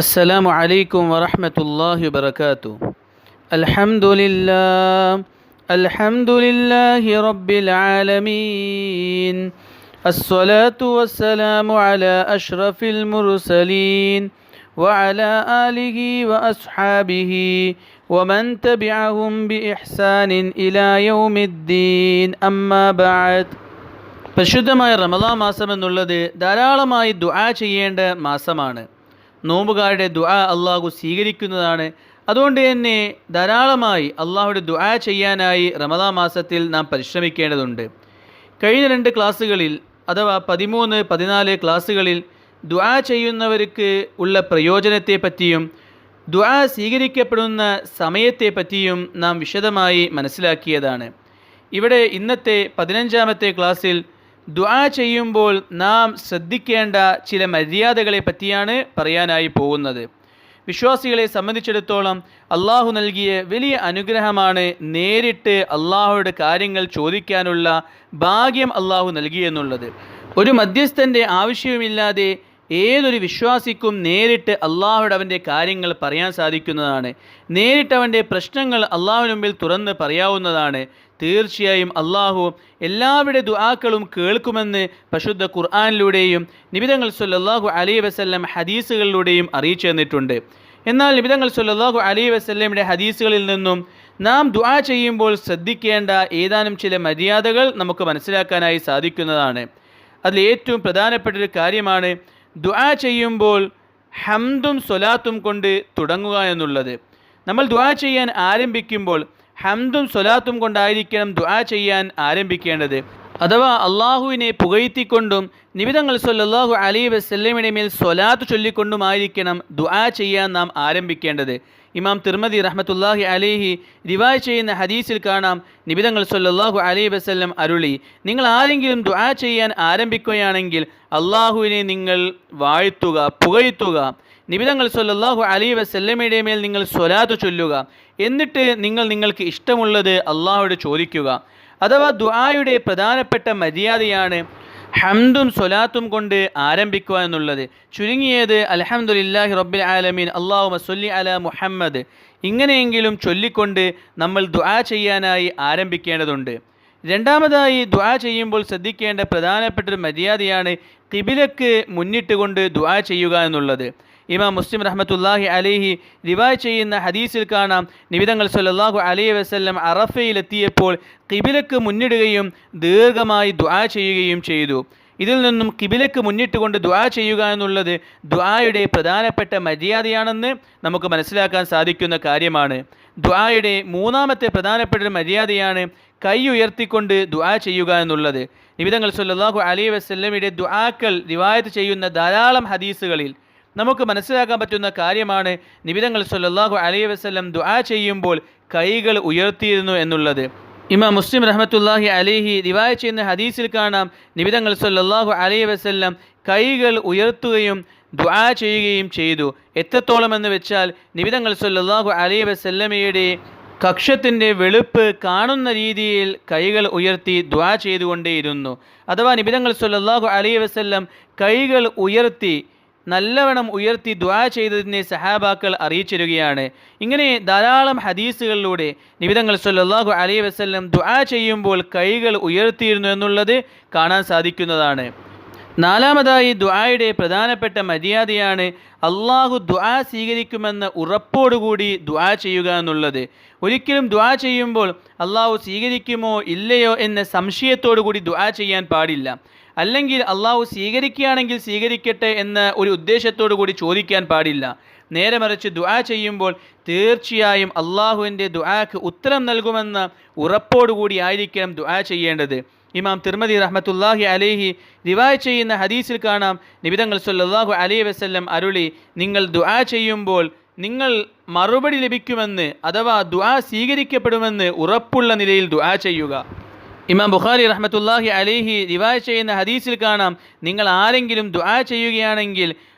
السلام عليكم ورحمة الله وبركاته. الحمد لله رب العالمين. الصلاة والسلام على أشرف المرسلين وعلى آله وأصحابه ومن تبعهم بإحسان إلى يوم الدين. أما بعد. പരിശുദ്ധമായ റമളാൻ മാസം എന്നുള്ളത് ധാരാളമായി ദുആ ചെയ്യേണ്ട മാസമാണ്. നോമ്പുകാരുടെ ദുആ അള്ളാഹു സ്വീകരിക്കുന്നതാണ്. അതുകൊണ്ട് തന്നെ ധാരാളമായി അള്ളാഹുയുടെ ദുആ ചെയ്യാനായി റമളാൻ മാസത്തിൽ നാം പരിശ്രമിക്കേണ്ടതുണ്ട്. കഴിഞ്ഞ 2 ക്ലാസ്സുകളിൽ അഥവാ 13, 14 ക്ലാസ്സുകളിൽ ദുആ ചെയ്യുന്നവർക്ക് ഉള്ള പ്രയോജനത്തെ പറ്റിയും ദുആ സ്വീകരിക്കപ്പെടുന്ന സമയത്തെ പറ്റിയും നാം വിശദമായി മനസ്സിലാക്കിയതാണ്. ഇവിടെ ഇന്നത്തെ 15ാമത്തെ ക്ലാസ്സിൽ ദുആ ചെയ്യുമ്പോൾ നാം ശ്രദ്ധിക്കേണ്ട ചില മര്യാദകളെ പറ്റിയാണ് പറയാനായി പോകുന്നത്. വിശ്വാസികളെ സംബന്ധിച്ചിടത്തോളം അള്ളാഹു നൽകിയ വലിയ അനുഗ്രഹമാണ് നേരിട്ട് അള്ളാഹുയുടെ കാര്യങ്ങൾ ചോദിക്കാനുള്ള ഭാഗ്യം അള്ളാഹു നൽകിയെന്നുള്ളത്. ഒരു മധ്യസ്ഥൻ്റെ ആവശ്യവുമില്ലാതെ ഏതൊരു വിശ്വാസിക്കും നേരിട്ട് അള്ളാഹുയുടെ അവൻ്റെ കാര്യങ്ങൾ പറയാൻ സാധിക്കുന്നതാണ്. നേരിട്ട് അവൻ്റെ പ്രശ്നങ്ങൾ അള്ളാഹുവിന് മുമ്പിൽ തുറന്ന് പറയാവുന്നതാണ്. തീർച്ചയായും അള്ളാഹു എല്ലാവരുടെ ദുആക്കളും കേൾക്കുമെന്ന് പരിശുദ്ധ ഖുർആനിലൂടെയും നബി തങ്ങൾ സല്ലല്ലാഹു അലൈഹി വസല്ലം ഹദീസുകളിലൂടെയും അറിയിച്ചു തന്നിട്ടുണ്ട്. എന്നാൽ നബി തങ്ങൾ സല്ലല്ലാഹു അലൈഹി വസല്ലമയുടെ ഹദീസുകളിൽ നിന്നും നാം ദുആ ചെയ്യുമ്പോൾ ശ്രദ്ധിക്കേണ്ട ഏതാനും ചില മര്യാദകൾ നമുക്ക് മനസ്സിലാക്കാനായി സാധിക്കുന്നതാണ്. അതിൽ ഏറ്റവും പ്രധാനപ്പെട്ടൊരു കാര്യമാണ് ദുആ ചെയ്യുമ്പോൾ ഹംദും സ്വലാത്തും കൊണ്ട് തുടങ്ങുക എന്നുള്ളത്. നമ്മൾ ദുആ ചെയ്യാൻ ആരംഭിക്കുമ്പോൾ ഹംദും സ്വലാത്തും കൊണ്ടായിരിക്കണം ദുആ ചെയ്യാൻ ആരംഭിക്കേണ്ടത്. അഥവാ അള്ളാഹുവിനെ പുകഴ്ത്തിക്കൊണ്ടും നബി തങ്ങൾ സല്ലല്ലാഹു അലൈഹി വസല്ലമയുടെ മേൽ സ്വലാത്ത് ചൊല്ലിക്കൊണ്ടുമായിരിക്കണം ദുആ ചെയ്യാൻ നാം ആരംഭിക്കേണ്ടത്. ഇമാം തിർമിദി റഹ്മത്തുള്ളാഹി അലൈഹി റിവായ ചെയ്യുന്ന ഹദീസിൽ കാണാം, നബി തങ്ങൾ സല്ലല്ലാഹു അലൈഹി വസല്ലം അരുളി, നിങ്ങൾ ആരെങ്കിലും ദുആ ചെയ്യാൻ ആരംഭിക്കുകയാണെങ്കിൽ അള്ളാഹുവിനെ നിങ്ങൾ വാഴ്ത്തുക, പുകഴ്ത്തുക. നബി തങ്ങൾ സല്ലല്ലാഹു അലൈഹി വസല്ലമയുടെ മേൽ നിങ്ങൾ സ്വലാത്ത് ചൊല്ലുക. എന്നിട്ട് നിങ്ങൾക്ക് ഇഷ്ടമുള്ളത് അള്ളാഹുവോട് ചോദിക്കുക. അഥവാ ദുആയുടെ പ്രധാനപ്പെട്ട മര്യാദയാണ് ഹംദും സ്വലാത്തും കൊണ്ട് ആരംഭിക്കുക എന്നുള്ളത്. ചുരുങ്ങിയത് അൽഹംദുലില്ലാഹി റബ്ബിൽ ആലമീൻ, അല്ലാഹുമ്മ സ്വല്ലി അലാ മുഹമ്മദ്, ഇങ്ങനെയെങ്കിലും ചൊല്ലിക്കൊണ്ട് നമ്മൾ ദുആ ചെയ്യാനായി ആരംഭിക്കേണ്ടതുണ്ട്. രണ്ടാമതായി ദുആ ചെയ്യുമ്പോൾ ശ്രദ്ധിക്കേണ്ട പ്രധാനപ്പെട്ടൊരു മര്യാദയാണ് ഖിബിലക്ക് മുന്നിട്ടുകൊണ്ട് ദുആ ചെയ്യുക എന്നുള്ളത്. ഇമാം മുസ്ലിം റഹ്മത്തുള്ളാഹി അലൈഹി റിവായ ചെയ്യുന്ന ഹദീസിൽ കാണാം, നബി തങ്ങൾ സല്ലല്ലാഹു അലൈഹി വസല്ലം അറഫയിലെത്തിയപ്പോൾ ഖിബിലക്ക് മുന്നിടുകയും ദീർഘമായി ദുആ ചെയ്യുകയും ചെയ്തു. ഇതിൽ നിന്നും ഖിബിലക്ക് മുന്നിട്ടുകൊണ്ട് ദുആ ചെയ്യുക എന്നുള്ളത് ദുആയുടെ പ്രധാനപ്പെട്ട മര്യാദയാണെന്ന് നമുക്ക് മനസ്സിലാക്കാൻ സാധിക്കുന്ന കാര്യമാണ്. ദുആയുടെ മൂന്നാമത്തെ പ്രധാനപ്പെട്ട ഒരു മര്യാദയാണ് കൈ ഉയർത്തിക്കൊണ്ട് ദുആ ചെയ്യുക എന്നുള്ളത്. നബി തങ്ങൾ സല്ലല്ലാഹു അലൈഹി വസല്ലമയുടെ ദുആക്കൾ റിവായത്ത് ചെയ്യുന്ന ധാരാളം ഹദീസുകളിൽ നമുക്ക് മനസ്സിലാക്കാൻ പറ്റുന്ന കാര്യമാണ് നബി തങ്ങൾ സല്ലല്ലാഹു അലൈഹി വസല്ലം ദുആ ചെയ്യുമ്പോൾ കൈകൾ ഉയർത്തിയിരുന്നു എന്നുള്ളത്. ഇമാം മുസ്ലിം റഹ്മത്തുള്ളാഹി അലൈഹി റിവായ ചെയ്യുന്ന ഹദീസിൽ കാണാം, നബി തങ്ങൾ സല്ലല്ലാഹു അലൈഹി വസല്ലം കൈകൾ ഉയർത്തുകയും ദുആ ചെയ്യുകയും ചെയ്തു. എത്രത്തോളം എന്ന് വെച്ചാൽ നബി തങ്ങൾ സല്ലല്ലാഹു അലൈഹി വസല്ലമയുടെ കക്ഷത്തിൻ്റെ വെളുപ്പ് കാണുന്ന രീതിയിൽ കൈകൾ ഉയർത്തി ദുആ ചെയ്തുകൊണ്ടേയിരുന്നു. അഥവാ നബി തങ്ങൾ സല്ലല്ലാഹു അലൈഹി വസല്ലം കൈകൾ ഉയർത്തി നല്ലവണ്ണം ഉയർത്തി ദുആ ചെയ്തതിനെ സഹാബാക്കൾ അറിയിച്ചിരുകയാണ്. ഇങ്ങനെ ധാരാളം ഹദീസുകളിലൂടെ നബി തങ്ങൾ സല്ലല്ലാഹു അലൈഹി വസല്ലം ദുആ ചെയ്യുമ്പോൾ കൈകൾ ഉയർത്തിയിരുന്നു എന്നുള്ളത് കാണാൻ സാധിക്കുന്നതാണ്. നാലാമതായി ദുആയുടെ പ്രധാനപ്പെട്ട മര്യാദയാണ് അള്ളാഹു ദുആ സ്വീകരിക്കുമെന്ന ഉറപ്പോടുകൂടി ദുആ ചെയ്യുക എന്നുള്ളത്. ഒരിക്കലും ദുആ ചെയ്യുമ്പോൾ അള്ളാഹു സ്വീകരിക്കുമോ ഇല്ലയോ എന്ന സംശയത്തോടു കൂടി ദുആ ചെയ്യാൻ പാടില്ല. അല്ലെങ്കിൽ അള്ളാഹു സ്വീകരിക്കുകയാണെങ്കിൽ സ്വീകരിക്കട്ടെ എന്ന ഒരു ഉദ്ദേശത്തോടു കൂടി ചോദിക്കാൻ പാടില്ല. നേരെ മറിച്ച് ദുആ ചെയ്യുമ്പോൾ തീർച്ചയായും അള്ളാഹുവിൻ്റെ ദുആക്ക് ഉത്തരം നൽകുമെന്ന ഉറപ്പോടുകൂടി ആയിരിക്കണം ദുആ ചെയ്യേണ്ടത്. ഇമാം തിർമിദി റഹ്മത്തുള്ളാഹി അലൈഹി റിവായ ചെയ്യുന്ന ഹദീസിൽ കാണാം, നബി തങ്ങൾ സല്ലല്ലാഹു അലൈഹി വസല്ലം അരുളി, നിങ്ങൾ ദുആ ചെയ്യുമ്പോൾ നിങ്ങൾ മറുപടി ലഭിക്കുമെന്ന് അഥവാ ദുആ സ്വീകരിക്കപ്പെടുമെന്ന് ഉറപ്പുള്ള നിലയിൽ ദുആ ചെയ്യുക. ഇമാം ബുഖാരി റഹ്മത്തുള്ളാഹി അലൈഹി റിവായ ചെയ്യുന്ന ഹദീസിൽ കാണാം, നിങ്ങൾ ആരെങ്കിലും ദുആ ചെയ്യുകയാണെങ്കിൽ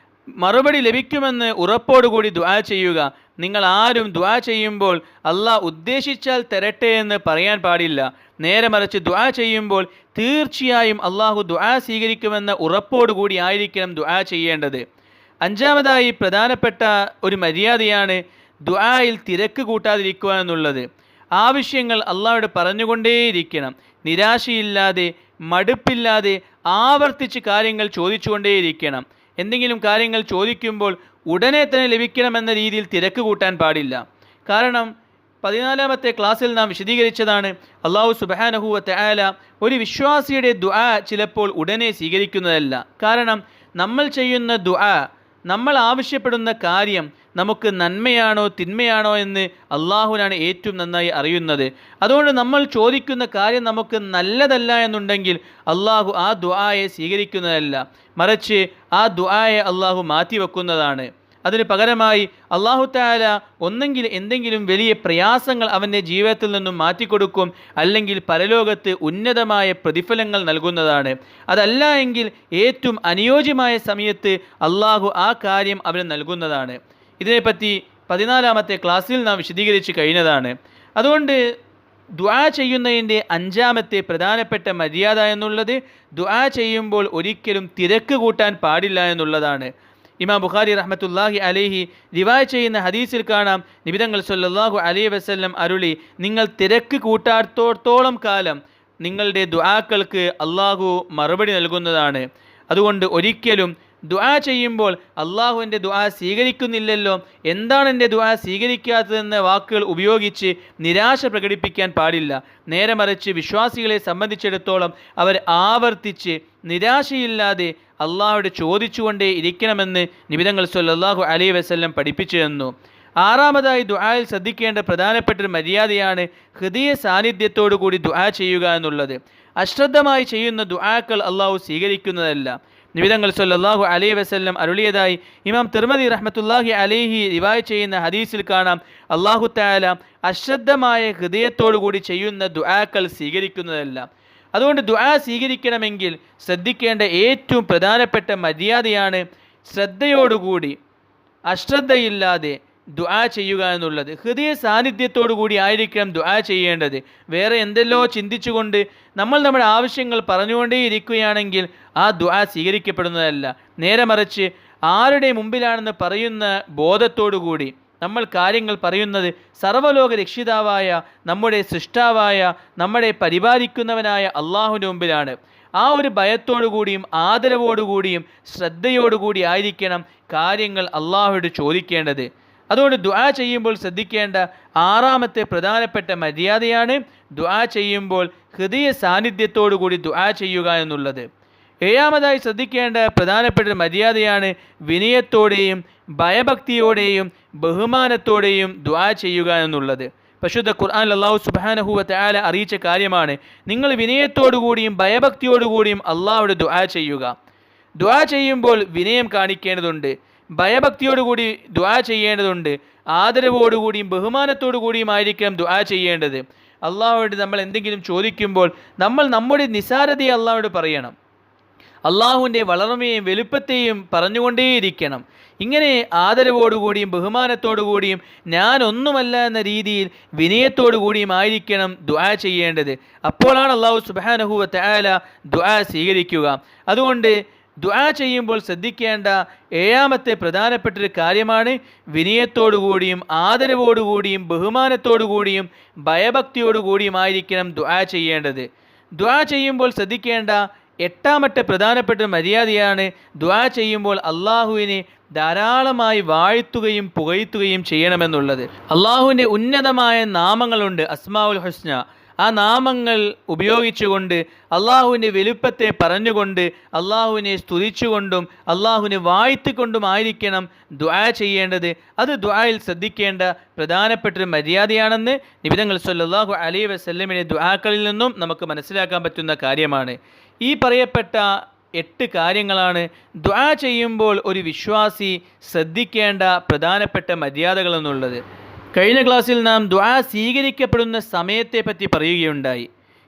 മറുപടി ലഭിക്കുമെന്ന് ഉറപ്പോടുകൂടി ദുആ ചെയ്യുക. നിങ്ങൾ ആരും ദുആ ചെയ്യുമ്പോൾ അള്ളാഹ് ഉദ്ദേശിച്ചാൽ തരട്ടെ എന്ന് പറയാൻ പാടില്ല. നേരെ മറിച്ച് ദുആ ചെയ്യുമ്പോൾ തീർച്ചയായും അള്ളാഹു ദുആ സ്വീകരിക്കുമെന്ന ഉറപ്പോടുകൂടി ആയിരിക്കണം ദുആ ചെയ്യേണ്ടത്. അഞ്ചാമതായി പ്രധാനപ്പെട്ട ഒരു മര്യാദയാണ് ദുആയിൽ തിരക്ക് കൂട്ടാതിരിക്കുക എന്നുള്ളത്. ആവശ്യങ്ങൾ അള്ളാഹുവോട് പറഞ്ഞുകൊണ്ടേയിരിക്കണം. നിരാശയില്ലാതെ മടുപ്പില്ലാതെ ആവർത്തിച്ച് കാര്യങ്ങൾ ചോദിച്ചുകൊണ്ടേയിരിക്കണം. എന്തെങ്കിലും കാര്യങ്ങൾ ചോദിക്കുമ്പോൾ ഉടനെ തന്നെ ലഭിക്കണമെന്ന രീതിയിൽ തിരക്ക് കൂട്ടാൻ പാടില്ല. കാരണം 14ാമത്തെ ക്ലാസ്സിൽ നാം വിശദീകരിച്ചതാണ്, അള്ളാഹു സുബ്ഹാനഹു വ തആല ഒരു വിശ്വാസിയുടെ ദുആ ചിലപ്പോൾ ഉടനെ സ്വീകരിക്കുന്നതല്ല. കാരണം നമ്മൾ ചെയ്യുന്ന ദുആ, നമ്മൾ ആവശ്യപ്പെടുന്ന കാര്യം നമുക്ക് നന്മയാണോ തിന്മയാണോ എന്ന് അള്ളാഹുവിനാണ് ഏറ്റവും നന്നായി അറിയുന്നത്. അതുകൊണ്ട് നമ്മൾ ചോദിക്കുന്ന കാര്യം നമുക്ക് നല്ലതല്ല എന്നുണ്ടെങ്കിൽ അള്ളാഹു ആ ദുആയെ സ്വീകരിക്കുന്നതല്ല, മറിച്ച് ആ ദുആയെ അള്ളാഹു മാറ്റിവെക്കുന്നതാണ്. അതിന് പകരമായി അള്ളാഹു തആല ഒന്നെങ്കിൽ എന്തെങ്കിലും വലിയ പ്രയാസങ്ങൾ അവൻ്റെ ജീവിതത്തിൽ നിന്നും മാറ്റിക്കൊടുക്കും, അല്ലെങ്കിൽ പരലോകത്ത് ഉന്നതമായ പ്രതിഫലങ്ങൾ നൽകുന്നതാണ്. അതല്ല എങ്കിൽ ഏറ്റവും അനുയോജ്യമായ സമയത്ത് അള്ളാഹു ആ കാര്യം അവന് നൽകുന്നതാണ്. ഇതിനെപ്പറ്റി 14ാമത്തെ ക്ലാസ്സിൽ നാം വിശദീകരിച്ച് കഴിഞ്ഞതാണ്. അതുകൊണ്ട് ദുആ ചെയ്യുന്നതിൻ്റെ 5ാമത്തെ പ്രധാനപ്പെട്ട മര്യാദ എന്നുള്ളത് ദുആ ചെയ്യുമ്പോൾ ഒരിക്കലും തിരക്ക് കൂട്ടാൻ പാടില്ല എന്നുള്ളതാണ്. ഇമാം ബുഖാരി റഹ്മത്തുള്ളാഹി അലൈഹി റിവായത്ത് ചെയ്യുന്ന ഹദീസിൽ കാണാം, നബി തങ്ങൾ സല്ലല്ലാഹു അലൈഹി വസല്ലം അരുളി, നിങ്ങൾ തിരക്ക് കൂട്ടാത്തോളം കാലം നിങ്ങളുടെ ദുആക്കൾക്ക് അള്ളാഹു മറുപടി നൽകുന്നതാണ്. അതുകൊണ്ട് ഒരിക്കലും ദുആ ചെയ്യുമ്പോൾ അള്ളാഹുവിൻ്റെ ദുആ സ്വീകരിക്കുന്നില്ലല്ലോ, എന്താണ് എൻ്റെ ദുആ സ്വീകരിക്കാത്തതെന്ന വാക്കുകൾ ഉപയോഗിച്ച് നിരാശ പ്രകടിപ്പിക്കാൻ പാടില്ല. നേരെ മറിച്ച് വിശ്വാസികളെ സംബന്ധിച്ചിടത്തോളം അവർ ആവർത്തിച്ച് നിരാശയില്ലാതെ അള്ളാഹുവോട് ചോദിച്ചുകൊണ്ടേ ഇരിക്കണമെന്ന് നബി തങ്ങൾ സല്ലല്ലാഹു അലൈഹി വസല്ലം പഠിപ്പിച്ചു തന്നു. 6ാമതായി ദുആയിൽ ശ്രദ്ധിക്കേണ്ട പ്രധാനപ്പെട്ട ഒരു മര്യാദയാണ് ഹൃദയ സാന്നിധ്യത്തോടു കൂടി ദുആ ചെയ്യുക എന്നുള്ളത്. അശ്രദ്ധമായി ചെയ്യുന്ന ദുആക്കൾ അള്ളാഹു സ്വീകരിക്കുന്നതല്ല. നബി തങ്ങൾ സല്ലല്ലാഹു അലൈഹി വസല്ലം അരുളിയതായി ഇമാം തിർമിദി റഹ്മത്തുള്ളാഹി അലൈഹി റിവായത്ത് ചെയ്യുന്ന ഹദീസിൽ കാണാം, അള്ളാഹു തആല അശ്രദ്ധമായ ഹൃദയത്തോടു കൂടി ചെയ്യുന്ന ദുആക്കൾ സ്വീകരിക്കുന്നതല്ല. അതുകൊണ്ട് ദുആ സ്വീകരിക്കണമെങ്കിൽ ശ്രദ്ധിക്കേണ്ട ഏറ്റവും പ്രധാനപ്പെട്ട മര്യാദയാണ് ശ്രദ്ധയോടുകൂടി അശ്രദ്ധയില്ലാതെ ദുആ ചെയ്യുക എന്നുള്ളത്. ഹൃദയ സാന്നിധ്യത്തോടു കൂടി ആയിരിക്കണം ദുആ ചെയ്യേണ്ടത്. വേറെ എന്തെല്ലോ ചിന്തിച്ചുകൊണ്ട് നമ്മൾ നമ്മുടെ ആവശ്യങ്ങൾ പറഞ്ഞുകൊണ്ടേ ഇരിക്കുകയാണെങ്കിൽ ആ ദുആ സ്വീകരിക്കപ്പെടുന്നതല്ല. നേരെ മറിച്ച് ആരുടെ മുമ്പിലാണെന്ന് പറയുന്ന ബോധത്തോടു കൂടി നമ്മൾ കാര്യങ്ങൾ പറയുന്നത് സർവ്വലോക രക്ഷിതാവായ നമ്മുടെ സൃഷ്ടാവായ നമ്മളെ പരിപാലിക്കുന്നവനായ അള്ളാഹുവിൻ്റെ മുമ്പിലാണ്. ആ ഒരു ഭയത്തോടുകൂടിയും ആദരവോടുകൂടിയും ശ്രദ്ധയോടുകൂടി ആയിരിക്കണം കാര്യങ്ങൾ അള്ളാഹുവോട് ചോദിക്കേണ്ടത്. അതുകൊണ്ട് ദുആ ചെയ്യുമ്പോൾ ശ്രദ്ധിക്കേണ്ട 6ാമത്തെ പ്രധാനപ്പെട്ട മര്യാദയാണ് ദുആ ചെയ്യുമ്പോൾ ഹൃദയ സാന്നിധ്യത്തോടു കൂടി ദുആ ചെയ്യുക എന്നുള്ളത്. 7ാമതായി ശ്രദ്ധിക്കേണ്ട പ്രധാനപ്പെട്ട മര്യാദയാണ് വിനയത്തോടെയും ഭയഭക്തിയോടെയും ബഹുമാനത്തോടെയും ദുആ ചെയ്യുക എന്നുള്ളത്. പരിശുദ്ധ ഖുർആനിൽ അല്ലാഹു സുബ്ഹാനഹു വ തആല അറിയിച്ച കാര്യമാണ്, നിങ്ങൾ വിനയത്തോടുകൂടിയും ഭയഭക്തിയോടുകൂടിയും അള്ളാഹുവോട് ദുആ ചെയ്യുക. ദുആ ചെയ്യുമ്പോൾ വിനയം കാണിക്കേണ്ടതുണ്ട്, ഭയഭക്തിയോടുകൂടി ദുആ ചെയ്യേണ്ടതുണ്ട്, ആദരവോടുകൂടിയും ബഹുമാനത്തോടു കൂടിയും ആയിരിക്കണം ദുആ ചെയ്യേണ്ടത്. അള്ളാഹുവോട് നമ്മൾ എന്തെങ്കിലും ചോദിക്കുമ്പോൾ നമ്മൾ നമ്മുടെ നിസാരതയെ അള്ളാഹുവോട് പറയണം. അള്ളാഹുവിൻ്റെ വളർമയെയും വലുപ്പത്തെയും പറഞ്ഞുകൊണ്ടേയിരിക്കണം. ഇങ്ങനെ ആദരവോടുകൂടിയും ബഹുമാനത്തോടുകൂടിയും ഞാൻ ഒന്നുമല്ല എന്ന രീതിയിൽ വിനയത്തോടു കൂടിയും ആയിരിക്കണം ദുആ ചെയ്യേണ്ടത്. അപ്പോഴാണ് അല്ലാഹു സുബ്ഹാനഹു വ തആല ദുആ സ്വീകരിക്കുക. അതുകൊണ്ട് ദുആ ചെയ്യുമ്പോൾ ശ്രദ്ധിക്കേണ്ട 7ാമത്തെ പ്രധാനപ്പെട്ടൊരു കാര്യമാണ് വിനയത്തോടുകൂടിയും ആദരവോടുകൂടിയും ബഹുമാനത്തോടുകൂടിയും ഭയഭക്തിയോടുകൂടിയും ആയിരിക്കണം ദുആ ചെയ്യേണ്ടത്. ദുആ ചെയ്യുമ്പോൾ ശ്രദ്ധിക്കേണ്ട 8ാമത്തെ പ്രധാനപ്പെട്ട മര്യാദയാണ് ദുആ ചെയ്യുമ്പോൾ അള്ളാഹുവിനെ ധാരാളമായി വാഴ്ത്തുകയും പുകഴ്ത്തുകയും ചെയ്യണമെന്നുള്ളത്. അള്ളാഹുവിൻ്റെ ഉന്നതമായ നാമങ്ങളുണ്ട്, അസ്മാഉൽ ഹുസ്ന. ആ നാമങ്ങൾ ഉപയോഗിച്ചുകൊണ്ട് അള്ളാഹുവിൻ്റെ വലുപ്പത്തെ പറഞ്ഞുകൊണ്ട് അള്ളാഹുവിനെ സ്തുതിച്ചുകൊണ്ടും അള്ളാഹുവിനെ വാഴ്ത്തിക്കൊണ്ടുമായിരിക്കണം ദുആ ചെയ്യേണ്ടത്. അത് ദുആയിൽ ശ്രദ്ധിക്കേണ്ട പ്രധാനപ്പെട്ടൊരു മര്യാദയാണെന്ന് നബി തങ്ങൾ സല്ലല്ലാഹു അലൈഹി വസല്ലമിന്റെ ദുആക്കളിൽ നിന്നും നമുക്ക് മനസ്സിലാക്കാൻ പറ്റുന്ന കാര്യമാണ്. ഈ പറയപ്പെട്ട 8 കാര്യങ്ങളാണ് ദുആ ചെയ്യുമ്പോൾ ഒരു വിശ്വാസി ശ്രദ്ധിക്കേണ്ട പ്രധാനപ്പെട്ട മര്യാദകൾ എന്നുള്ളത്. കഴിഞ്ഞ ക്ലാസ്സിൽ നാം ദുആ സ്വീകരിക്കപ്പെടുന്ന സമയത്തെ പറ്റി പറയുകയുണ്ടായി.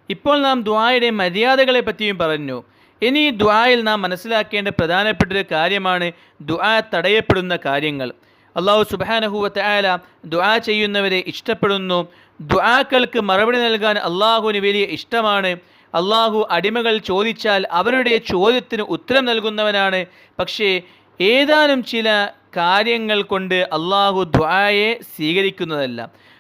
ഇപ്പോൾ നാം ദുആയുടെ മര്യാദകളെ പറ്റിയും പറഞ്ഞു. ഇനി ദുആയിൽ നാം മനസ്സിലാക്കേണ്ട പ്രധാനപ്പെട്ട ഒരു കാര്യമാണ് ദുആ തടയപ്പെടുന്ന കാര്യങ്ങൾ. അല്ലാഹു സുബ്ഹാനഹു വ തആല ദുആ ചെയ്യുന്നവരെ ഇഷ്ടപ്പെടുന്നു. ദുആക്കൾക്ക് മറുപടി നൽകാൻ അള്ളാഹുവിന് വലിയ ഇഷ്ടമാണ്. അള്ളാഹു അടിമകൾ ചോദിച്ചാൽ അവരുടെ ചോദ്യത്തിന് ഉത്തരം നൽകുന്നവനാണ്. പക്ഷേ ഏതാനും ചില കാര്യങ്ങൾ കൊണ്ട് അള്ളാഹു ദുആയെ സ്വീകരിക്കുന്നതല്ല.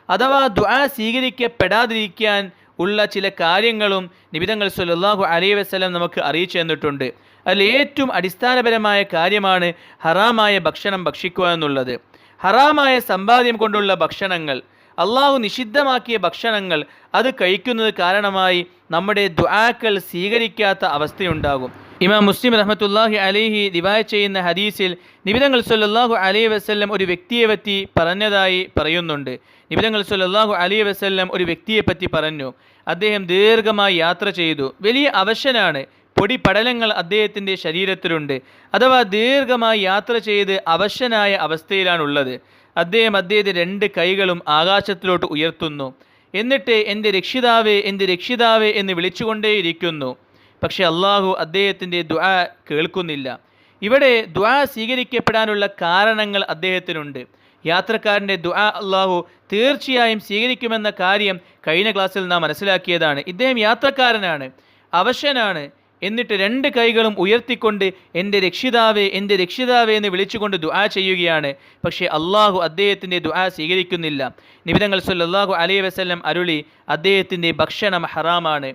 അഥവാ ദുആ സ്വീകരിക്കപ്പെടാതിരിക്കാൻ ഉള്ള ചില കാര്യങ്ങളും നബി തങ്ങൾ സല്ലല്ലാഹു അലൈഹി വസല്ലം നമുക്ക് അറിയിച്ചു തന്നിട്ടുണ്ട്. അതിൽ ഏറ്റവും അടിസ്ഥാനപരമായ കാര്യമാണ് ഹറാമായ ഭക്ഷണം ഭക്ഷിക്കുക എന്നുള്ളത്. ഹറാമായ സമ്പാദ്യം കൊണ്ടുള്ള ഭക്ഷണങ്ങൾ, അള്ളാഹു നിഷിദ്ധമാക്കിയ ഭക്ഷണങ്ങൾ, അത് കഴിക്കുന്നത് കാരണമായി നമ്മുടെ ദുആക്കൾ സ്വീകരിക്കാത്ത അവസ്ഥയുണ്ടാകും. ഇമാം മുസ്ലിം റഹ്മത്തുള്ളാഹി അലൈഹി റിവായത്ത് ചെയ്യുന്ന ഹദീസിൽ നബി തങ്ങൾ സല്ലല്ലാഹു അലൈഹി വസല്ലം ഒരു വ്യക്തിയെ പറ്റി പറഞ്ഞതായി പറയുന്നുണ്ട്. നബി തങ്ങൾ സല്ലല്ലാഹു അലൈഹി വസല്ലം ഒരു വ്യക്തിയെ പറ്റി പറഞ്ഞു, അദ്ദേഹം ദീർഘമായി യാത്ര ചെയ്തു, വലിയ അവശനാണ്, പൊടി പടലങ്ങൾ അദ്ദേഹത്തിൻ്റെ ശരീരത്തിലുണ്ട്. അഥവാ ദീർഘമായി യാത്ര ചെയ്ത് അവശനായ അവസ്ഥയിലാണുള്ളത്. അദ്ദേഹത്തെ 2 കൈകളും ആകാശത്തിലോട്ട് ഉയർത്തുന്നു. എന്നിട്ട് എൻ്റെ രക്ഷിതാവേ, എൻ്റെ രക്ഷിതാവേ എന്ന് വിളിച്ചുകൊണ്ടേയിരിക്കുന്നു. പക്ഷേ അള്ളാഹു അദ്ദേഹത്തിൻ്റെ ദുആ കേൾക്കുന്നില്ല. ഇവിടെ ദുആ സ്വീകരിക്കപ്പെടാനുള്ള കാരണങ്ങൾ അദ്ദേഹത്തിനുണ്ട്. യാത്രക്കാരൻ്റെ ദുആ അള്ളാഹു തീർച്ചയായും സ്വീകരിക്കുമെന്ന കാര്യം കഴിഞ്ഞ ക്ലാസ്സിൽ നാം മനസ്സിലാക്കിയതാണ്. ഇദ്ദേഹം യാത്രക്കാരനാണ്, അവശനാണ്. എന്നിട്ട് 2 കൈകളും ഉയർത്തിക്കൊണ്ട് എൻ്റെ രക്ഷിതാവേ, എൻ്റെ രക്ഷിതാവേ എന്ന് വിളിച്ചുകൊണ്ട് ദുആ ചെയ്യുകയാണ്. പക്ഷേ അള്ളാഹു അദ്ദേഹത്തിൻ്റെ ദുആ സ്വീകരിക്കുന്നില്ല. നബി തങ്ങൾ സല്ലല്ലാഹു അലൈഹി വസല്ലം അരുളി, അദ്ദേഹത്തിൻ്റെ ഭക്ഷണം ഹറാമാണ്,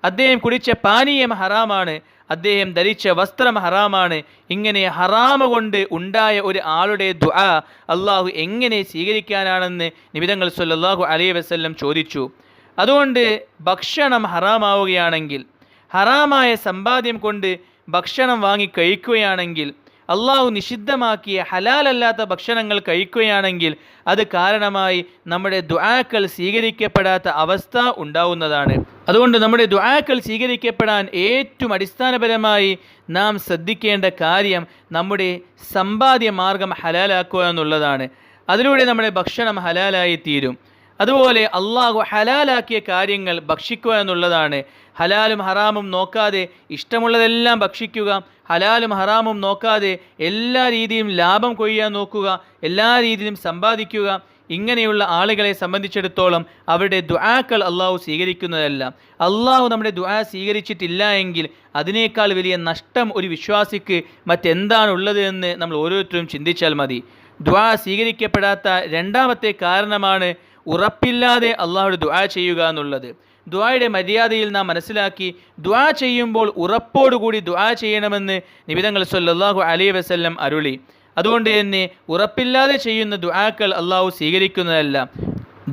അദ്ദേഹം കുടിച്ച പാനീയം ഹറാമാണ്, അദ്ദേഹം ധരിച്ച വസ്ത്രം ഹറാമാണ്. ഇങ്ങനെ ഹറാമ് കൊണ്ട് ഉണ്ടായ ഒരു ആളുടെ ദുആ അള്ളാഹു എങ്ങനെ സ്വീകരിക്കാനാണെന്ന് നബി തങ്ങൾ സല്ലല്ലാഹു അലൈഹി വസല്ലം ചോദിച്ചു. അതുകൊണ്ട് ഭക്ഷണം ഹറാമാവുകയാണെങ്കിൽ, ഹറാമായ സമ്പാദ്യം കൊണ്ട് ഭക്ഷണം വാങ്ങി കഴിക്കുകയാണെങ്കിൽ, അള്ളാഹു നിഷിദ്ധമാക്കിയ ഹലാലല്ലാത്ത ഭക്ഷണങ്ങൾ കഴിക്കുകയാണെങ്കിൽ അത് കാരണമായി നമ്മുടെ ദുആക്കൾ സ്വീകരിക്കപ്പെടാത്ത അവസ്ഥ ഉണ്ടാവുന്നതാണ്. അതുകൊണ്ട് നമ്മുടെ ദുആക്കൾ സ്വീകരിക്കപ്പെടാൻ ഏറ്റവും അടിസ്ഥാനപരമായി നാം ശ്രദ്ധിക്കേണ്ട കാര്യം നമ്മുടെ സമ്പാദ്യ മാർഗം ഹലാലാക്കുക എന്നുള്ളതാണ്. അതിലൂടെ നമ്മുടെ ഭക്ഷണം ഹലാലായി തീരും. അതുപോലെ അള്ളാഹു ഹലാലാക്കിയ കാര്യങ്ങൾ ഭക്ഷിക്കുക എന്നുള്ളതാണ്. ഹലാലും ഹറാമും നോക്കാതെ ഇഷ്ടമുള്ളതെല്ലാം ഭക്ഷിക്കുക, ഹലാലും ഹറാമും നോക്കാതെ എല്ലാ രീതിയിലും ലാഭം കൊയ്യാൻ നോക്കുക, എല്ലാ രീതിയിലും സമ്പാദിക്കുക. ഇങ്ങനെയുള്ള ആളുകളെ സംബന്ധിച്ചിടത്തോളം അവരുടെ ദുആക്കൾ അള്ളാഹു സ്വീകരിക്കുന്നതല്ല. അള്ളാഹു നമ്മുടെ ദുആ സ്വീകരിച്ചിട്ടില്ല എങ്കിൽ അതിനേക്കാൾ വലിയ നഷ്ടം ഒരു വിശ്വാസിക്ക് മറ്റെന്താണുള്ളത് എന്ന് നമ്മൾ ഓരോരുത്തരും ചിന്തിച്ചാൽ മതി. ദുആ സ്വീകരിക്കപ്പെടാത്ത രണ്ടാമത്തെ കാരണമാണ് ഉറപ്പില്ലാതെ അള്ളാഹുടെ ദുആ ചെയ്യുക എന്നുള്ളത്. ദുആയുടെ മര്യാദയിൽ നാം മനസ്സിലാക്കി ദുആ ചെയ്യുമ്പോൾ ഉറപ്പോടുകൂടി ദുആ ചെയ്യണമെന്ന് നബി തങ്ങൾ സല്ലല്ലാഹു അലൈഹി വസല്ലം അരുളി. അതുകൊണ്ട് തന്നെ ഉറപ്പില്ലാതെ ചെയ്യുന്ന ദുആക്കൾ അള്ളാഹു സ്വീകരിക്കുന്നതല്ല.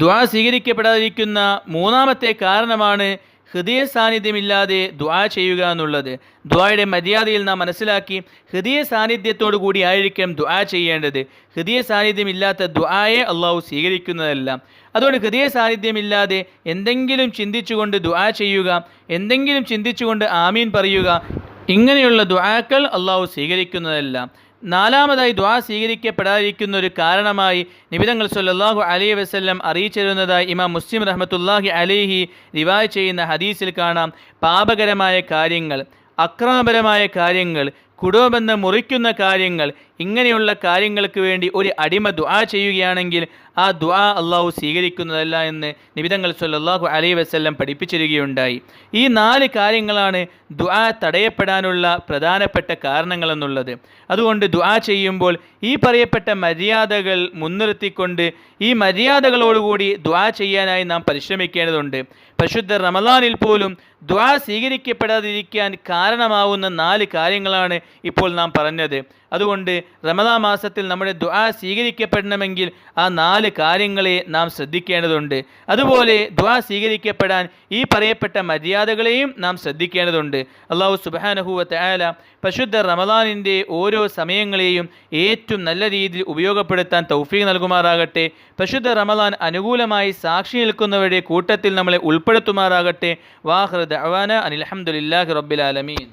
ദുആ സ്വീകരിക്കപ്പെടാതിരിക്കുന്ന മൂന്നാമത്തെ കാരണമാണ് ഹൃദയ സാന്നിധ്യമില്ലാതെ ദുആ ചെയ്യുക എന്നുള്ളത്. ദുആയുടെ മര്യാദയിൽ നാം മനസ്സിലാക്കി ഹൃദയ സാന്നിധ്യത്തോടു കൂടി ആയിരിക്കണം ദുആ ചെയ്യേണ്ടത്. ഹൃദയ സാന്നിധ്യമില്ലാത്ത ദുആയെ അള്ളാഹു സ്വീകരിക്കുന്നതല്ല. അതുകൊണ്ട് ഹൃദയ സാന്നിധ്യമില്ലാതെ എന്തെങ്കിലും ചിന്തിച്ചുകൊണ്ട് ദുആ ചെയ്യുക, എന്തെങ്കിലും ചിന്തിച്ചുകൊണ്ട് ആമീൻ പറയുക, ഇങ്ങനെയുള്ള ദുആക്കൾ അള്ളാഹു സ്വീകരിക്കുന്നതല്ല. നാലാമതായി ദുആ സ്വീകരിക്കപ്പെടാതിരിക്കുന്ന ഒരു കാരണമായി നബി തങ്ങൾ സല്ലല്ലാഹു അലൈഹി വസല്ലം അറിയിച്ചിരുന്നതായി ഇമാം മുസ്ലിം റഹ്മത്തുള്ളാഹി അലൈഹി റിവായത്ത് ചെയ്യുന്ന ഹദീസിൽ കാണാം, പാപകരമായ കാര്യങ്ങൾ, അക്രമപരമായ കാര്യങ്ങൾ, കുടുംബബന്ധം മുറിക്കുന്ന കാര്യങ്ങൾ, ഇങ്ങനെയുള്ള കാര്യങ്ങൾക്ക് വേണ്ടി ഒരു അടിമ ദുആ ചെയ്യുകയാണെങ്കിൽ ആ ദുആ അള്ളാഹു സ്വീകരിക്കുന്നതല്ല എന്ന് നബി തങ്ങൾ സല്ലല്ലാഹു അലൈഹി വസല്ലം പഠിപ്പിച്ചിരിക്കുകയുണ്ടായി. ഈ 4 കാര്യങ്ങളാണ് ദുആ തടയപ്പെടാനുള്ള പ്രധാനപ്പെട്ട കാരണങ്ങളെന്നുള്ളത്. അതുകൊണ്ട് ദുആ ചെയ്യുമ്പോൾ ഈ പറയപ്പെട്ട മര്യാദകൾ മുൻനിർത്തിക്കൊണ്ട് ഈ മര്യാദകളോടുകൂടി ദുആ ചെയ്യാനായി നാം പരിശ്രമിക്കേണ്ടതുണ്ട്. പരിശുദ്ധ റമളാനിൽ പോലും ദുആ സ്വീകരിക്കപ്പെടാതിരിക്കാൻ കാരണമാവുന്ന 4 കാര്യങ്ങളാണ് ഇപ്പോൾ നാം പറഞ്ഞത്. അതുകൊണ്ട് റമളാൻ മാസത്തിൽ നമ്മുടെ ദുആ സ്വീകരിക്കപ്പെടണമെങ്കിൽ ആ 4 കാര്യങ്ങളെ നാം ശ്രദ്ധിക്കേണ്ടതുണ്ട്. അതുപോലെ ദുആ സ്വീകരിക്കപ്പെടാൻ ഈ പറയപ്പെട്ട മര്യാദകളെയും നാം ശ്രദ്ധിക്കേണ്ടതുണ്ട്. അല്ലാഹു സുബ്ഹാനഹു വ തആല പരിശുദ്ധ റമളാനിൻ്റെ ഓരോ സമയങ്ങളെയും ഏറ്റവും നല്ല രീതിയിൽ ഉപയോഗപ്പെടുത്താൻ തൗഫീഖ് നൽകുമാറാകട്ടെ. പരിശുദ്ധ റമളാൻ അനുകൂലമായി സാക്ഷി നിൽക്കുന്നവരുടെ കൂട്ടത്തിൽ നമ്മളെ ഉൾപ്പെടുത്തുമാറാകട്ടെ. വാഖിറു ദഅവാന അനിൽ ഹംദുലില്ലാഹി റബ്ബിൽ ആലമീൻ.